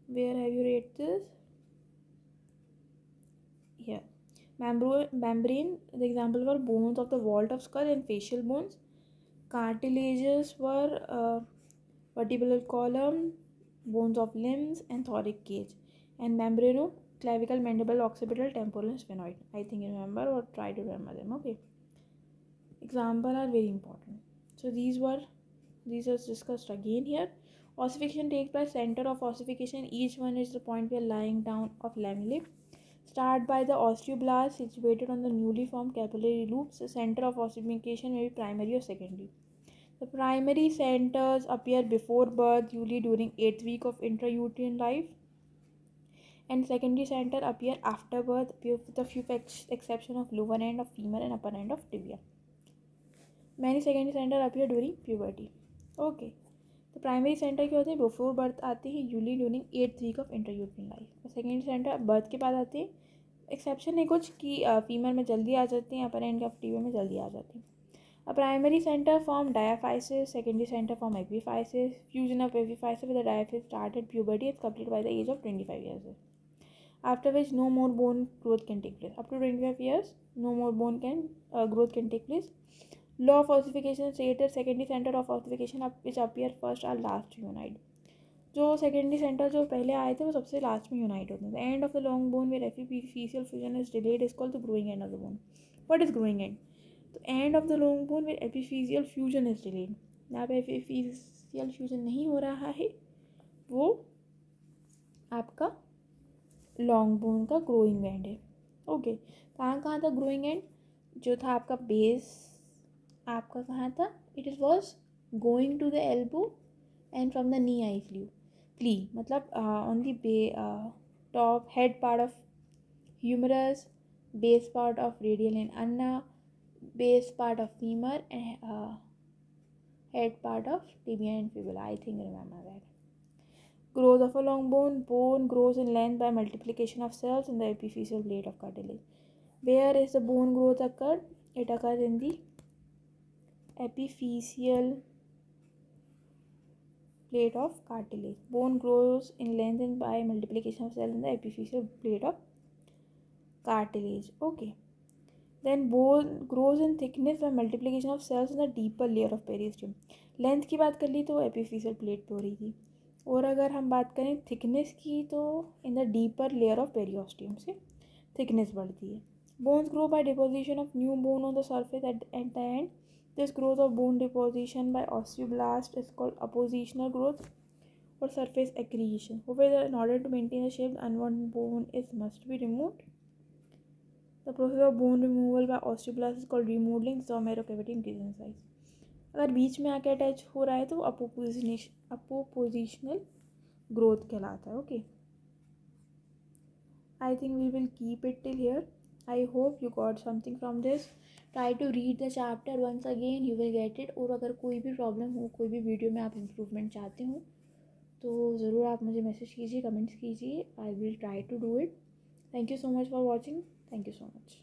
Where have you read this? Here. Membrane. The example were bones of the vault of skull and facial bones. Cartilages were vertebral column, bones of limbs, and thoracic cage. And membrano, clavicle, mandible, occipital, temporal, and sphenoid. I think you remember, or try to remember them. Okay. Examples are very important. So these are discussed again here. Ossification takes place center of ossification. Each one is the point we are lying down of lamellae. Start by the osteoblast situated on the newly formed capillary loops. The center of ossification may be primary or secondary. The primary centers appear before birth, usually during 8th week of intrauterine life, and secondary center appear after birth, with a few exception of lower end of femur and upper end of tibia. Many secondary center appear during puberty. Okay. The primary center क्या होते हैं before birth आते हैं usually during 8th week of intrauterine life. और secondary centre birth के बाद आते हैं. एक्सेप्शन है कुछ कि फीमेल में जल्दी आ जाती हैं, अपर एंड ऑफ टीबी में जल्दी आ जाती हैं. A primary center form diaphysis, secondary center form epiphysis. Fusion of epiphysis with the diaphysis start at puberty is completed by the age of 25 years. After which no more bone growth can take place. Up to 25 years, no more bone growth can take place. Law of ossification stated secondary center of ossification which appear first are last to unite. जो secondary centre जो पहले आए थे वो सबसे last में unite होते हैं. The end of the long bone where epiphyseal fusion is delayed is called the growing end of the bone. What is growing end? तो end of the long bone where epiphyseal fusion is delayed. यहाँ पे एपिफिशियल fusion नहीं हो रहा है, वो आपका long bone का ग्रोइंग एंड है. ओके. कहाँ था ग्रोइंग एंड? जो था आपका बेस आपका कहाँ था? It is was going to the elbow and from the knee I flee मतलब on the top head part of humerus, base part of radial and ulna, base part of femur and head part of tibia and fibula. I think remember that. Growth of a long bone. Bone grows in length by multiplication of cells in the epiphyseal plate of cartilage. Where is the bone growth occurred? It occurs in the epiphyseal plate of cartilage. Bone grows in length and by multiplication of cells in the epiphyseal plate of cartilage. Okay. Then bone grows in thickness by multiplication of cells in the deeper layer of periosteum. Length की बात कर ली तो एपिफिशियल plate पे हो रही थी, और अगर हम बात करें थिकनेस की तो in the deeper layer of periosteum से थिकनेस बढ़ती है. Bones grow by deposition of new bone on the surface at the end. This growth of bone deposition by osteoblast is called appositional growth or surface accretion. However, in order to maintain the shape, unwanted bone must be removed. The process of bone removal by osteoblast is called remodeling. The marrow cavity increases in size. अगर बीच में आके attach हो रहा है तो अपोजिशनल growth कहलाता है. Okay. I think we will keep it till here. I hope you got something from this. Try to read the chapter once again. You will get it. और अगर कोई भी प्रॉब्लम हो, कोई भी वीडियो में आप इम्प्रूवमेंट चाहते हो तो ज़रूर आप मुझे मैसेज कीजिए, कमेंट्स कीजिए. I will try to do it. Thank you so much for watching. Thank you so much.